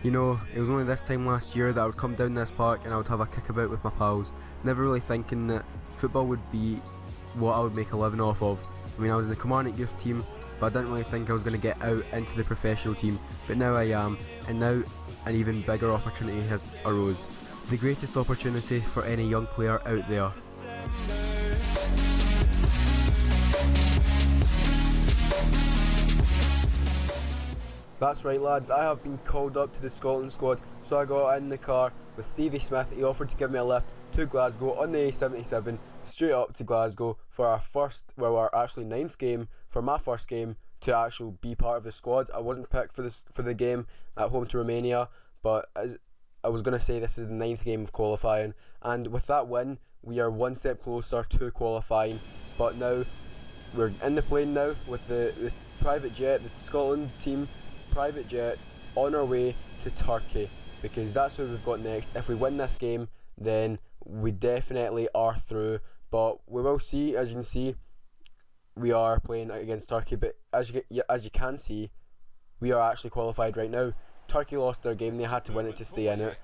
You know, it was only this time last year that I would come down this park and I would have a kickabout with my pals, never really thinking that football would be what I would make a living off of. I mean, I was in the Kilmarnock youth team, but I didn't really think I was going to get out into the professional team, but now I am, and now an even bigger opportunity has arose. The greatest opportunity for any young player out there. That's right lads, I have been called up to the Scotland squad, so I got in the car with Stevie Smith. He offered to give me a lift to Glasgow on the A77, straight up to Glasgow for our first, well, our actually 9th game, for my first game to actually be part of the squad. I wasn't picked for the game at home to Romania, but as I was going to say, this is the 9th game of qualifying, and with that win we are one step closer to qualifying. But now we're in the plane now with the private jet, the Scotland team private jet, on our way to Turkey, because that's who we've got next. If we win this game, then we definitely are through, but we will see. As you can see, we are playing against Turkey, but as you can see, we are actually qualified right now. Turkey lost their game, they had to win it to stay in it,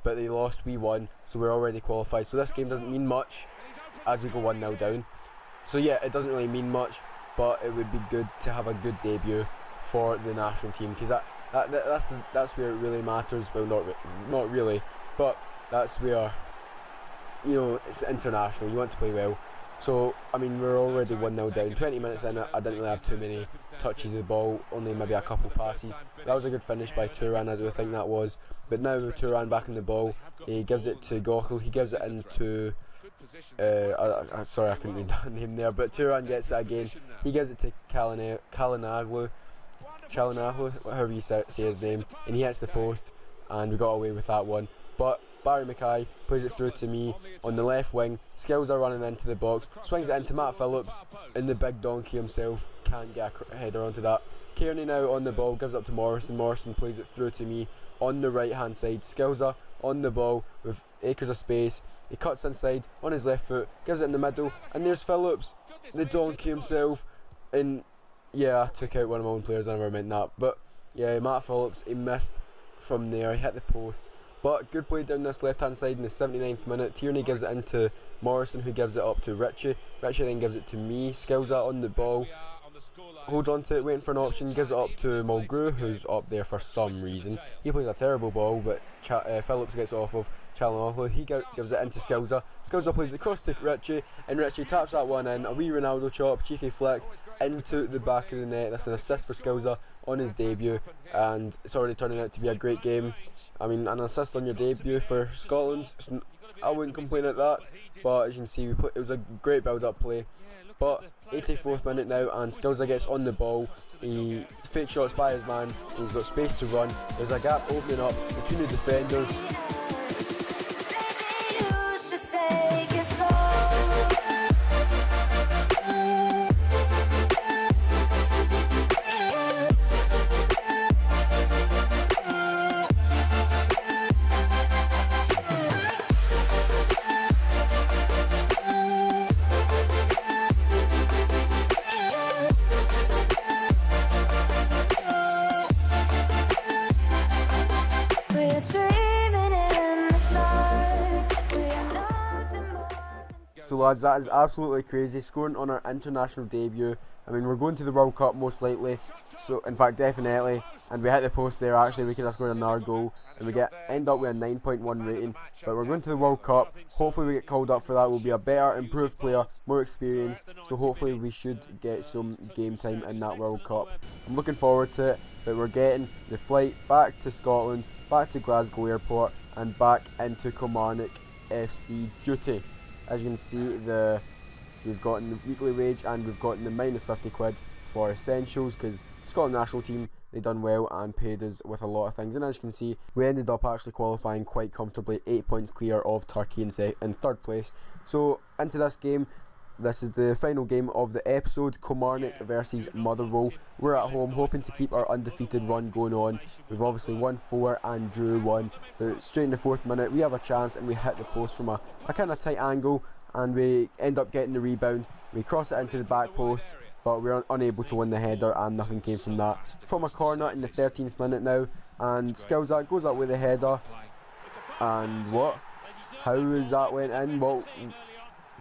but they lost, we won, so we're already qualified. So this game doesn't mean much as we go 1-0 down. So yeah, it doesn't really mean much, but it would be good to have a good debut for the national team, because that's where it really matters. Well, not really, but that's where, you know, it's international, you want to play well. So I mean, we're already 1-0 down, 20 minutes in it. I didn't really have too many touches of the ball, only maybe a couple passes. That was a good finish by Turan, I do think that was. But now with Turan back in the ball, he gives it to Gochel, he gives it into sorry, I couldn't read that name there, but Turan gets it again. He gives it to Calhanoglu, however you say his name, and he hits the post, and we got away with that one. But Barry Mackay plays it through to me on the left wing. Skills are running into the box, swings it into Matt Phillips, and the big donkey himself can't get a header onto that. Kearney now on the ball, gives up to Morrison. Morrison plays it through to me on the right hand side. Skills are on the ball with acres of space. He cuts inside on his left foot, gives it in the middle, and there's Phillips, the donkey himself. And yeah, I took out one of my own players, I never meant that. But yeah, Matt Phillips, he missed from there, he hit the post. But good play down this left hand side in the 79th minute. Tierney gives it into Morrison, who gives it up to Richie. Richie then gives it to me. Skills that on the ball, holds on to it, waiting for an option, gives it up to Mulgrew, who's up there for some reason. He plays a terrible ball, but Phillips gets off of Calhanoglu. He gives it into Skilza. Skilza plays it across to Richie, and Richie taps that one in. A wee Ronaldo chop, cheeky flick into the back of the net. That's an assist for Skilza on his debut, and it's already turning out to be a great game. I mean, an assist on your debut for Scotland, I wouldn't complain at that. But as you can see, it was a great build-up play. But 84th minute now, and Skilza gets on the ball. He fake shots by his man. He's got space to run. There's a gap opening up between the defenders. So lads, that is absolutely crazy, scoring on our international debut. I mean, we're going to the World Cup most likely, so in fact definitely, and we hit the post there. Actually we could have scored another goal, and we end up with a 9.1 rating, but we're going to the World Cup. Hopefully we get called up for that. We'll be a better, improved player, more experienced, so hopefully we should get some game time in that World Cup. I'm looking forward to it, but we're getting the flight back to Scotland, back to Glasgow Airport, and back into Kilmarnock FC duty. As you can see, we've gotten the weekly wage, and we've gotten the -50 quid for essentials, because Scotland national team, they done well and paid us with a lot of things. And as you can see, we ended up actually qualifying quite comfortably, 8 points clear of Turkey in 3rd place. So into this game, this is the final game of the episode, Kilmarnock versus Motherwell. We're at home, hoping to keep our undefeated run going on. We've obviously won 4 and drew 1. But straight in the 4th minute, we have a chance, and we hit the post from a kind of tight angle, and we end up getting the rebound. We cross it into the back post, but we're unable to win the header, and nothing came from that. From a corner in the 13th minute now, and skills that, goes up with a header, and what? How has that went in? Well,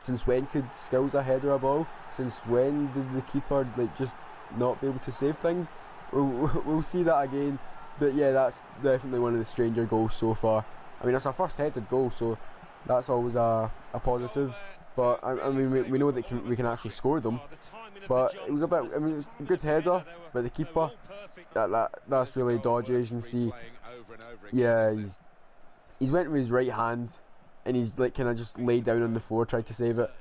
since when could skills a header a ball? Since when did the keeper like just not be able to save things? We'll see that again. But yeah, that's definitely one of the stranger goals so far. I mean, it's our first headed goal, so that's always a positive. But I mean, we know that we can actually score them. But it was a bit, I mean, it was a good header, but the keeper, that's really dodgy, as you can see. Yeah, he's went with his right hand, and he's like kind of just laid down on the floor, tried to save it.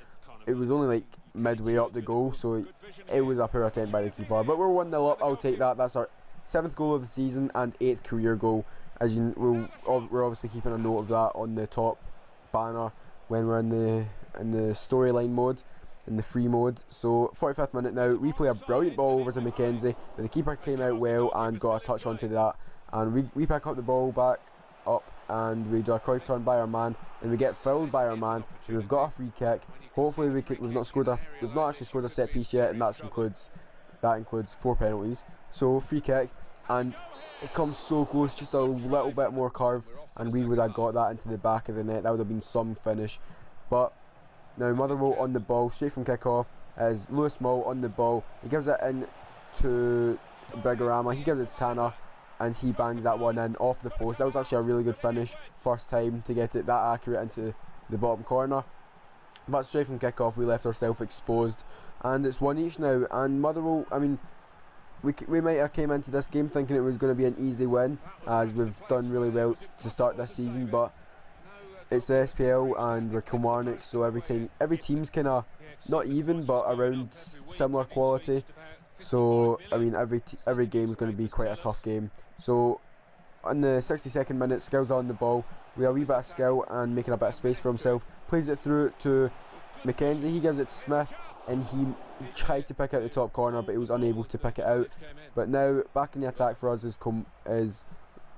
It was only like midway up the goal, so it was a poor attempt by the keeper. But we're 1-0 up. I'll take that. That's our 7th goal of the season and 8th career goal. As you, we're obviously keeping a note of that on the top banner when we're in the storyline mode, in the free mode. So 45th minute now. We play a brilliant ball over to McKenzie, but the keeper came out well and got a touch onto that. And we pick up the ball back up, and we do a Cruyff turn by our man, and we get fouled by our man, and we've got a free kick. Hopefully we've not actually scored a set piece yet, and that includes 4 penalties. So free kick, and it comes so close, just a little bit more curve, and we would have got that into the back of the net. That would have been some finish. But now Motherwell on the ball, straight from kick off, as Lewis Mull on the ball. He gives it in to Bigorama, he gives it to Tanner, and he bangs that one in off the post. That was actually a really good finish, first time to get it that accurate into the bottom corner. But straight from kick off we left ourselves exposed, and it's 1 each now. And Motherwell, I mean, we might have came into this game thinking it was going to be an easy win, as we've done really well to start this season, but it's the SPL and we're Kilmarnock, so every team's kind of not even, but around similar quality. So I mean, every game is going to be quite a tough game. So in the 62nd minute, Skill's on the ball. We have a wee bit of skill and making a bit of space for himself. Plays it through to McKenzie. He gives it to Smith, and he tried to pick out the top corner, but he was unable to pick it out. But now back in the attack for us is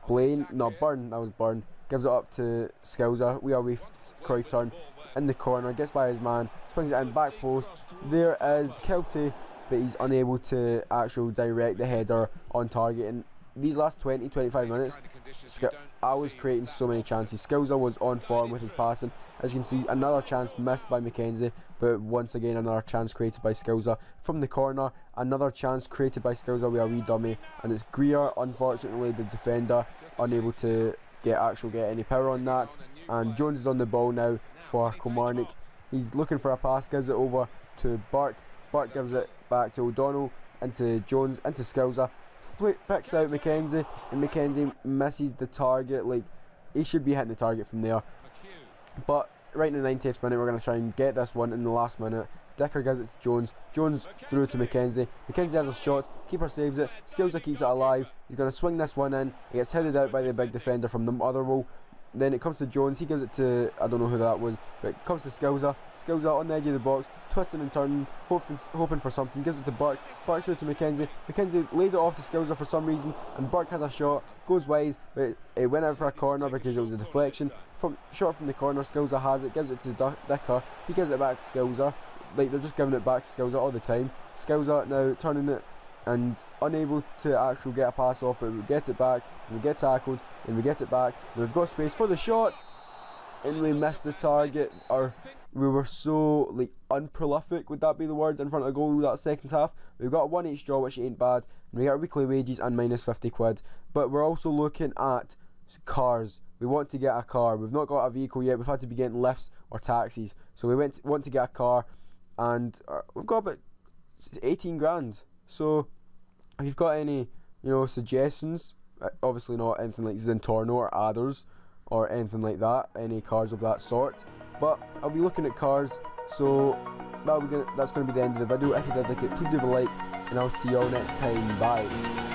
Blaine. No, Byrne. That was Byrne. Gives it up to Skilza. We are with Cruyff turn in the corner. Gets by his man. Swings it in back post. There is Kelty, but he's unable to actually direct the header on target. And these last 20-25 minutes, I was creating so many chances. Skilza was on form with his passing. As you can see, another chance missed by McKenzie, but once again another chance created by Skilza from the corner. Another chance created by Skilza with a wee dummy, and it's Greer, unfortunately the defender, unable to get any power on that. And Jones is on the ball now for Kilmarnock. He's looking for a pass, gives it over to Burke. Burke gives it back to O'Donnell, into Jones, into Skilza. Picks out McKenzie, and McKenzie misses the target. Like, he should be hitting the target from there. But right in the 90th minute, we're going to try and get this one in the last minute. Dicker gives it to Jones. Jones through to McKenzie. McKenzie has a shot. Keeper saves it. Skilza keeps it alive. He's going to swing this one in. He gets headed out by the big defender from the Motherwell. Then it comes to Jones. He gives it to, I don't know who that was, but it comes to Skilza. Skilza on the edge of the box, twisting and turning, hoping for something. Gives it to Burke. Burke through to McKenzie. McKenzie laid it off to Skilza for some reason, and Burke has a shot. Goes wide, but it went out for a corner because it was a deflection. Shot from the corner, Skilza has it. Gives it to Dicker. He gives it back to Skilza. Like, they're just giving it back to Skilza all the time. Skilza now turning it and unable to actually get a pass off, but we get it back, and we get tackled, and we get it back, and we've got space for the shot, and we missed the target. Or we were so like unprolific, would that be the word, in front of goal that second half. We've got a 1-each draw, which ain't bad, and we got our weekly wages and minus 50 quid. But we're also looking at cars. We want to get a car. We've not got a vehicle yet. We've had to be getting lifts or taxis, so we want to get a car, and we've got about 18 grand. So if you've got any, suggestions, obviously not anything like Zentorno or Adders or anything like that, any cars of that sort, but I'll be looking at cars. So that's going to be the end of the video. If you did like it, please leave a like, and I'll see you all next time. Bye.